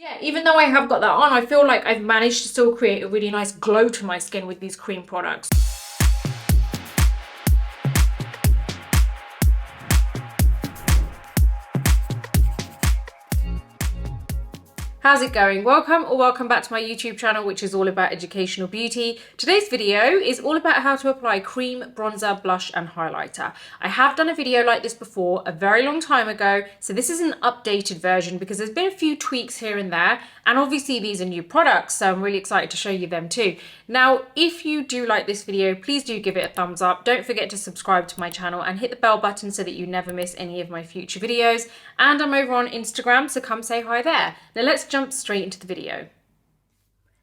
Yeah, even though I have got that on, I feel like I've managed to still create a really nice glow to my skin with these cream products. How's it going? Welcome or welcome back to my YouTube channel, which is all about educational beauty. Today's video is all about how to apply cream, bronzer, blush and highlighter. I have done a video like this before a very long time ago, so this is an updated version because there's been a few tweaks here and there, and obviously these are new products, so I'm really excited to show you them too. Now, if you do like this video, please do give it a thumbs up. Don't forget to subscribe to my channel and hit the bell button so that you never miss any of my future videos. And I'm over on Instagram, so come say hi there. Now let's jump straight into the video.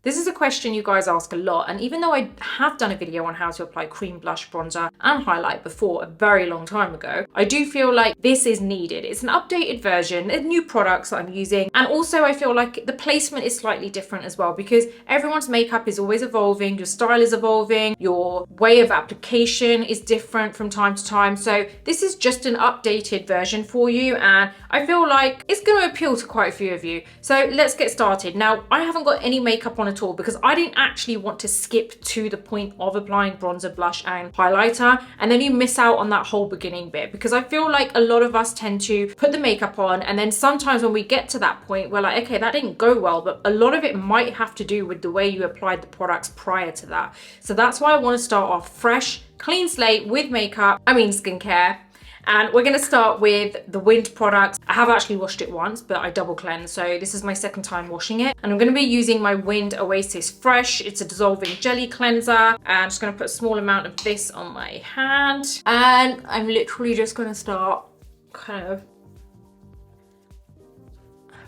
This is a question you guys ask a lot, and even though I have done a video on how to apply cream, blush, bronzer and highlight before a very long time ago, I do feel like this is needed. It's an updated version, there's new products that I'm using, and also I feel like the placement is slightly different as well because everyone's makeup is always evolving, your style is evolving, your way of application is different from time to time, so this is just an updated version for you, and I feel like it's going to appeal to quite a few of you. So let's get started. Now, I haven't got any makeup on at all because I didn't actually want to skip to the point of applying bronzer, blush and highlighter, and then you miss out on that whole beginning bit, because I feel like a lot of us tend to put the makeup on and then sometimes when we get to that point we're like, okay, that didn't go well, but a lot of it might have to do with the way you applied the products prior to that. So that's why I want to start off fresh, clean slate with makeup, skincare. And we're going to start with the Wind product. I have actually washed it once, but I double cleanse. So this is my second time washing it. And I'm going to be using my Wind Oasis Fresh. It's a dissolving jelly cleanser. And I'm just going to put a small amount of this on my hand. And I'm literally just going to start kind of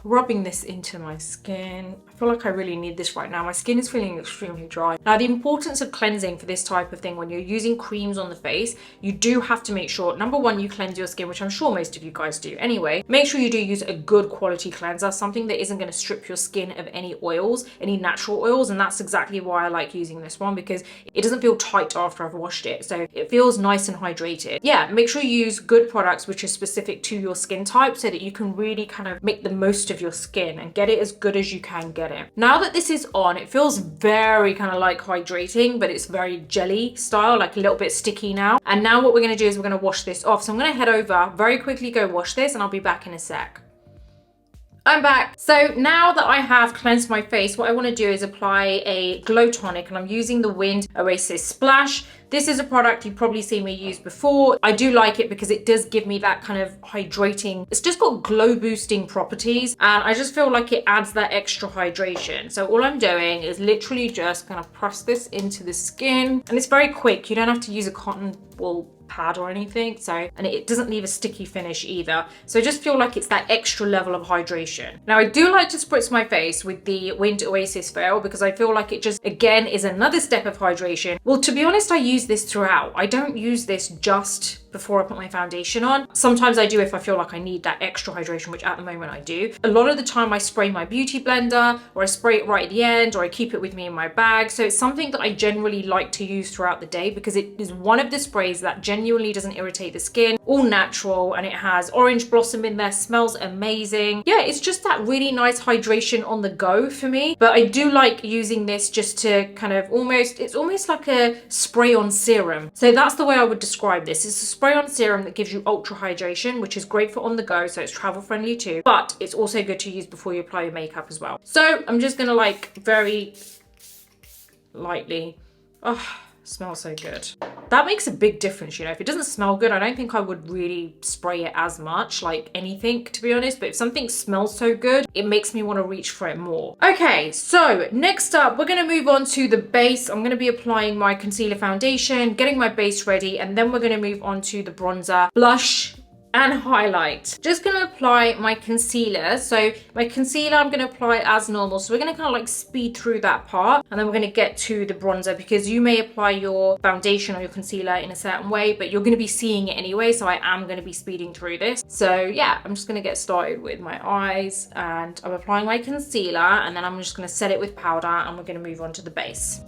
rubbing this into my skin. I feel like I really need this right now. My skin is feeling extremely dry. Now, the importance of cleansing for this type of thing when you're using creams on the face, you do have to make sure, number one, you cleanse your skin, which I'm sure most of you guys do anyway. Make sure you do use a good quality cleanser, something that isn't going to strip your skin of any oils, any natural oils, and that's exactly why I like using this one, because it doesn't feel tight after I've washed it, so it feels nice and hydrated. Yeah, make sure you use good products which are specific to your skin type so that you can really kind of make the most of your skin and get it as good as you can get it. Now that this is on, it feels very kind of like hydrating, but it's very jelly style, like a little bit sticky now. And now what we're going to do is we're going to wash this off. So I'm going to head over, very quickly go wash this, and I'll be back in a sec. I'm back. So now that I have cleansed my face, what I want to do is apply a glow tonic, and I'm using the Wind Oasis Splash. This is a product you've probably seen me use before. I do like it because it does give me that kind of hydrating, it's just got glow boosting properties, and I just feel like it adds that extra hydration. So all I'm doing is literally just kind of press this into the skin, and it's very quick. You don't have to use a cotton wool pad or anything, so, and it doesn't leave a sticky finish either, so I just feel like it's that extra level of hydration. Now, I do like to spritz my face with the Wind Oasis Veil because I feel like it just again is another step of hydration. Well, to be honest, I use this throughout. I don't use this just before I put my foundation on. Sometimes I do if I feel like I need that extra hydration, which at the moment I do. A lot of the time I spray my beauty blender, or I spray it right at the end, or I keep it with me in my bag. So it's something that I generally like to use throughout the day because it is one of the sprays that genuinely doesn't irritate the skin, all natural, and it has orange blossom in there, smells amazing. Yeah, it's just that really nice hydration on the go for me. But I do like using this just to kind of it's almost like a spray on serum. So that's the way I would describe this. It's a spray on serum that gives you ultra hydration, which is great for on the go, so it's travel friendly too, but it's also good to use before you apply your makeup as well. So I'm just gonna like very lightly, smells so good. That makes a big difference, you know. If it doesn't smell good, I don't think I would really spray it as much, like anything, to be honest. But if something smells so good, it makes me want to reach for it more. Okay, so next up, we're going to move on to the base. I'm going to be applying my concealer foundation, getting my base ready, and then we're going to move on to the bronzer, blush, and highlight. Just gonna apply my concealer. So my concealer I'm gonna apply as normal. So we're gonna kind of like speed through that part, and then we're gonna get to the bronzer, because you may apply your foundation or your concealer in a certain way, but you're gonna be seeing it anyway. So I am gonna be speeding through this. So yeah, I'm just gonna get started with my eyes, and I'm applying my concealer, and then I'm just gonna set it with powder, and we're gonna move on to the base.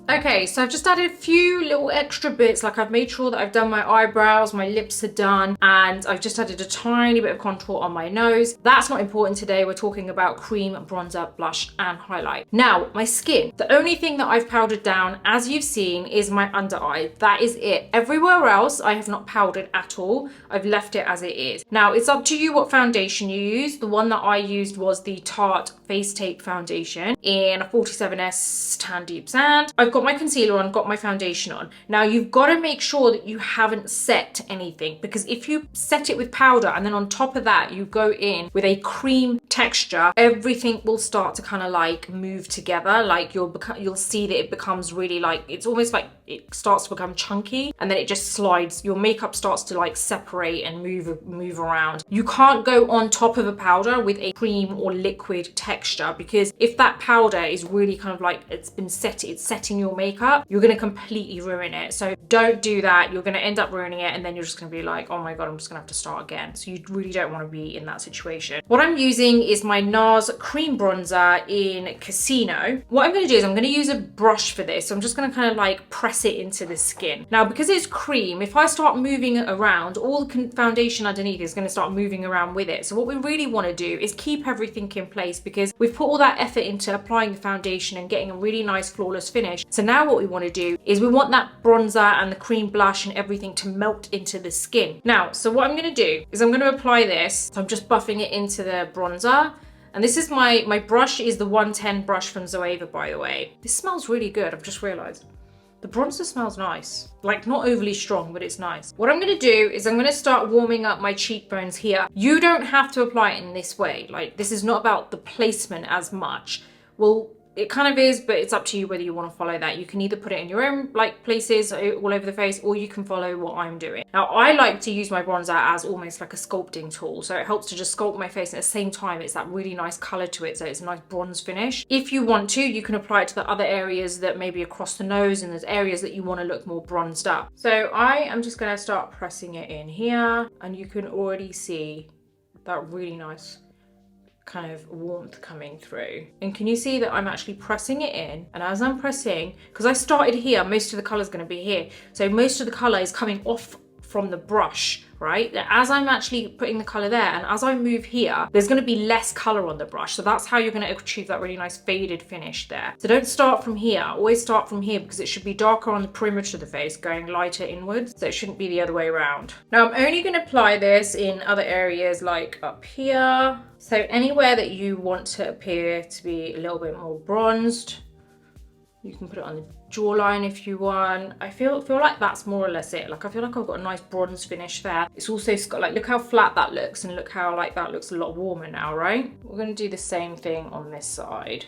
Okay, so I've just added a few little extra bits, like I've made sure that I've done my eyebrows, my lips are done, and I've just added a tiny bit of contour on my nose. That's not important today. We're talking about cream, bronzer, blush, and highlight. Now, my skin. The only thing that I've powdered down, as you've seen, is my under eye. That is it. Everywhere else, I have not powdered at all. I've left it as it is. Now, it's up to you what foundation you use. The one that I used was the Tarte Face Tape Foundation in a 47S Tan Deep Sand. I've got my concealer on, got my foundation on. Now you've got to make sure that you haven't set anything, because if you set it with powder and then on top of that you go in with a cream texture, everything will start to kind of like move together. Like you'll see that it becomes really like, it's almost like it starts to become chunky and then it just slides. Your makeup starts to like separate and move around. You can't go on top of a powder with a cream or liquid texture, because if that powder is really kind of like it's setting your makeup, you're going to completely ruin it. So don't do that. You're going to end up ruining it and then you're just going to be like, oh my god, I'm just going to have to start again. So you really don't want to be in that situation. What I'm using is my NARS cream bronzer in Casino. What I'm going to do is I'm going to use a brush for this. So I'm just going to kind of like press it into the skin. Now, because it's cream, if I start moving it around, all the foundation underneath is going to start moving around with it. So what we really want to do is keep everything in place, because we've put all that effort into applying the foundation and getting a really nice flawless finish. So now what we want to do is we want that bronzer and the cream blush and everything to melt into the skin. Now, so what I'm going to do is I'm going to apply this. So I'm just buffing it into the bronzer. And this is my brush is the 110 brush from Zoeva, by the way. This smells really good, I've just realized. The bronzer smells nice. Like, not overly strong, but it's nice. What I'm going to do is I'm going to start warming up my cheekbones here. You don't have to apply it in this way. Like, this is not about the placement as much. Well, it kind of is, but it's up to you whether you want to follow that. You can either put it in your own like places all over the face, or you can follow what I'm doing. Now, I like to use my bronzer as almost like a sculpting tool. So it helps to just sculpt my face. At the same time, it's that really nice color to it. So it's a nice bronze finish. If you want to, you can apply it to the other areas that maybe across the nose, and there's areas that you want to look more bronzed up. So I am just going to start pressing it in here, and you can already see that really nice kind of warmth coming through. And can you see that I'm actually pressing it in? And as I'm pressing, because I started here, most of the color is going to be here, so most of the color is coming off from the brush, right? As I'm actually putting the color there, and as I move here, there's going to be less color on the brush. So that's how you're going to achieve that really nice faded finish there. So don't start from here, always start from here, because it should be darker on the perimeter of the face, going lighter inwards. So it shouldn't be the other way around. Now I'm only going to apply this in other areas, like up here. So anywhere that you want to appear to be a little bit more bronzed, you can put it on the jawline if you want. I feel like that's more or less it. Like, I feel like I've got a nice bronze finish there. It's also got like, look how flat that looks, and look how like that looks a lot warmer now, right? We're going to do the same thing on this side.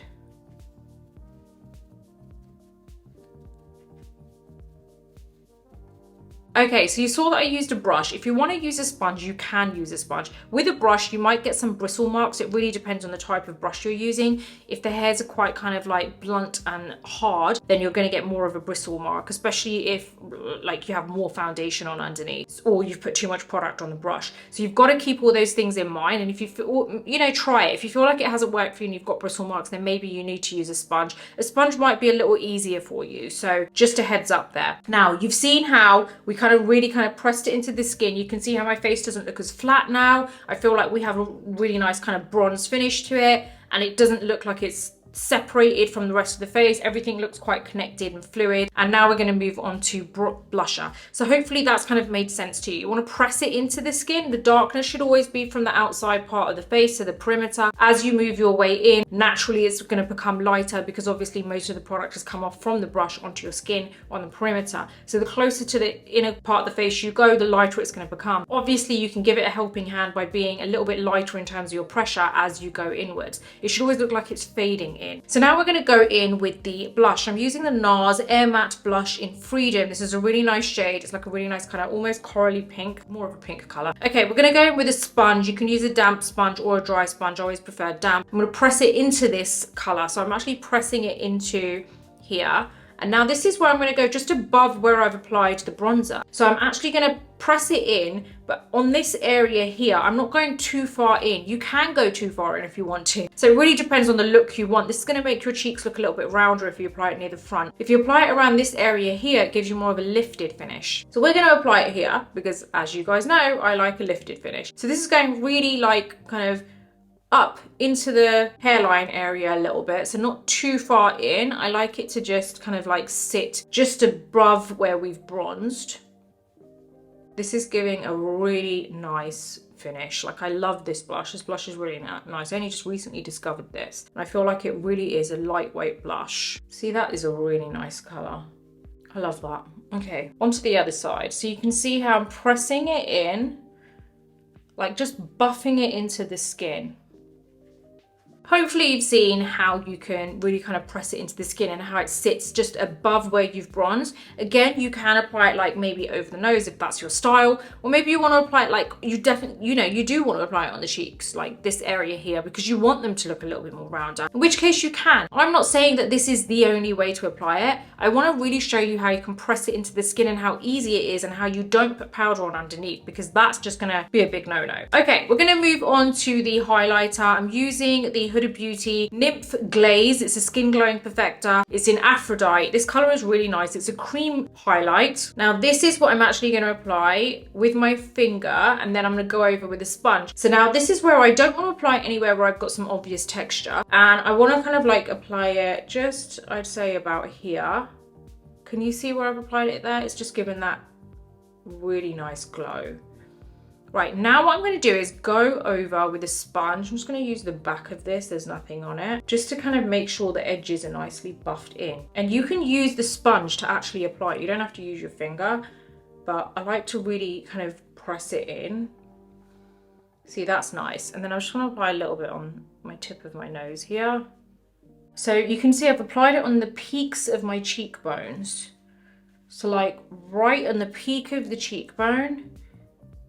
Okay, so you saw that I used a brush. If you want to use a sponge, you can use a sponge. With a brush, you might get some bristle marks. It really depends on the type of brush you're using. If the hairs are quite kind of like blunt and hard, then you're going to get more of a bristle mark, especially if like you have more foundation on underneath, or you've put too much product on the brush. So you've got to keep all those things in mind. And if you feel, you know, try it. If you feel like it hasn't worked for you and you've got bristle marks, then maybe you need to use a sponge. A sponge might be a little easier for you. So just a heads up there. Now, you've seen how we really pressed it into the skin. You can see how my face doesn't look as flat now. I feel like we have a really nice kind of bronze finish to it, and it doesn't look like it's separated from the rest of the face. Everything looks quite connected and fluid. And now we're going to move on to blusher. So hopefully that's kind of made sense to you. You want to press it into the skin. The darkness should always be from the outside part of the face, so the perimeter. As you move your way in, naturally it's going to become lighter, because obviously most of the product has come off from the brush onto your skin on the perimeter. So the closer to the inner part of the face you go, the lighter it's going to become. Obviously you can give it a helping hand by being a little bit lighter in terms of your pressure as you go inwards. It should always look like it's fading in. So now we're going to go in with the blush. I'm using the NARS Air Matte Blush in Freedom. This is a really nice shade. It's like a really nice kind of almost corally pink, more of a pink color. Okay, we're going to go in with a sponge. You can use a damp sponge or a dry sponge. I always prefer damp. I'm going to press it into this color. So I'm actually pressing it into here. And now this is where I'm going to go just above where I've applied the bronzer. So I'm actually going to press it in, but on this area here, I'm not going too far in. You can go too far in if you want to. So it really depends on the look you want. This is going to make your cheeks look a little bit rounder if you apply it near the front. If you apply it around this area here, it gives you more of a lifted finish. So we're going to apply it here because, as you guys know, I like a lifted finish. So this is going really like kind of up into the hairline area a little bit, so not too far in. I like it to just kind of like sit just above where we've bronzed. This is giving a really nice finish. Like, I love this blush. This blush is really nice. I only just recently discovered this, and I feel like it really is a lightweight blush. See, that is a really nice color. I love that. Okay, onto the other side. So you can see how I'm pressing it in, like just buffing it into the skin. Hopefully you've seen how you can really kind of press it into the skin and how it sits just above where you've bronzed. Again, you can apply it like maybe over the nose if that's your style, or maybe you want to apply it like you definitely, you know, you do want to apply it on the cheeks, like this area here, because you want them to look a little bit more rounder, in which case you can. I'm not saying that this is the only way to apply it. I want to really show you how you can press it into the skin and how easy it is and how you don't put powder on underneath, because that's just going to be a big no-no. Okay, we're going to move on to the highlighter. I'm using the Huda Beauty Nymph Glaze. It's a skin glowing perfector. It's in Aphrodite. This color is really nice. It's a cream highlight. Now this is what I'm actually going to apply with my finger, and then I'm going to go over with a sponge. So now this is where I don't want to apply it anywhere where I've got some obvious texture, and I want to kind of like apply it just, I'd say about here. Can you see where I've applied it there? It's just given that really nice glow. Right, now what I'm going to do is go over with a sponge. I'm just going to use the back of this, there's nothing on it, just to kind of make sure the edges are nicely buffed in. And you can use the sponge to actually apply it. You don't have to use your finger, but I like to really kind of press it in. See, that's nice. And then I'm just going to apply a little bit on my tip of my nose here. So you can see I've applied it on the peaks of my cheekbones. So like right on the peak of the cheekbone,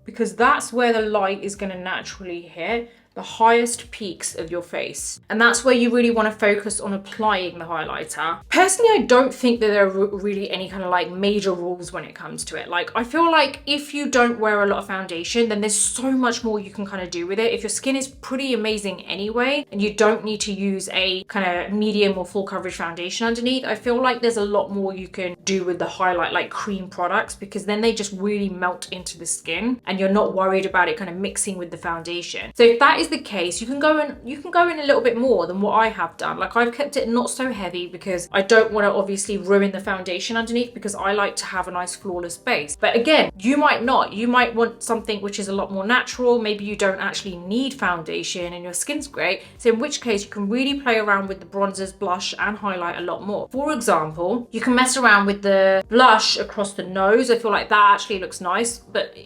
because that's where the light is going to naturally hit, the highest peaks of your face. And that's where you really want to focus on applying the highlighter. Personally, I don't think that there are really any kind of like major rules when it comes to it. Like, I feel like if you don't wear a lot of foundation, then there's so much more you can kind of do with it. If your skin is pretty amazing anyway, and you don't need to use a kind of medium or full coverage foundation underneath, I feel like there's a lot more you can do with the highlight, like cream products, because then they just really melt into the skin and you're not worried about it kind of mixing with the foundation. So if that is the case, you can go in a little bit more than what I have done. Like, I've kept it not so heavy because I don't want to obviously ruin the foundation underneath, because I like to have a nice flawless base. But again, you might not. You might want something which is a lot more natural. Maybe you don't actually need foundation and your skin's great. So in which case you can really play around with the bronzers, blush and highlight a lot more. For example, you can mess around with the blush across the nose. I feel like that actually looks nice, but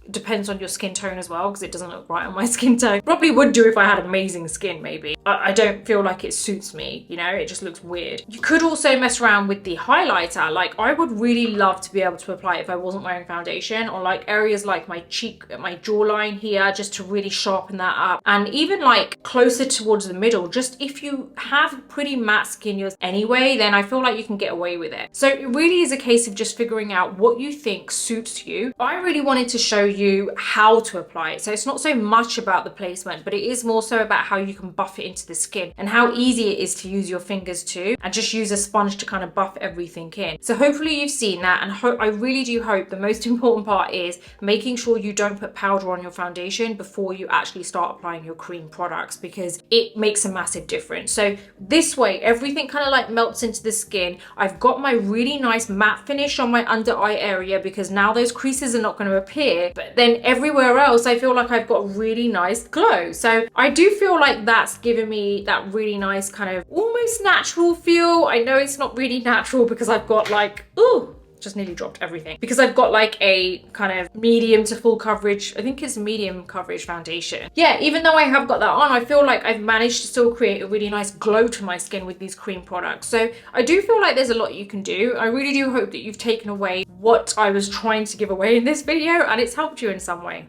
depends on your skin tone as well, because it doesn't look right on my skin tone. Probably would do if I had amazing skin, maybe. I don't feel like it suits me, you know, it just looks weird. You could also mess around with the highlighter. Like, I would really love to be able to apply it if I wasn't wearing foundation, on like areas like my cheek, my jawline here, just to really sharpen that up. And even like closer towards the middle, just if you have pretty matte skin anyway, then I feel like you can get away with it. So it really is a case of just figuring out what you think suits you. I really wanted to show you how to apply it. So it's not so much about the placement, but it is more so about how you can buff it into the skin and how easy it is to use your fingers too, and just use a sponge to kind of buff everything in. So hopefully you've seen that, and I really do hope the most important part is making sure you don't put powder on your foundation before you actually start applying your cream products, because it makes a massive difference. So this way, everything kind of like melts into the skin. I've got my really nice matte finish on my under eye area, because now those creases are not going to appear, but then everywhere else I feel like I've got a really nice glow. So I do feel like that's given me that really nice kind of almost natural feel. I know it's not really natural because I've got like, ooh, just nearly dropped everything, because I've got like a kind of medium to full coverage, I think it's medium coverage foundation. Yeah, even though I have got that on, I feel like I've managed to still create a really nice glow to my skin with these cream products. So I do feel like there's a lot you can do. I really do hope that you've taken away what I was trying to give away in this video and it's helped you in some way.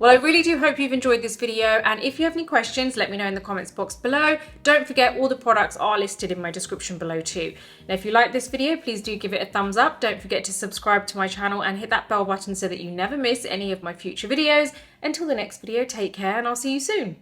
Well, I really do hope you've enjoyed this video, and if you have any questions, let me know in the comments box below. Don't forget, all the products are listed in my description below too. Now, if you like this video, please do give it a thumbs up. Don't forget to subscribe to my channel and hit that bell button so that you never miss any of my future videos. Until the next video, take care and I'll see you soon.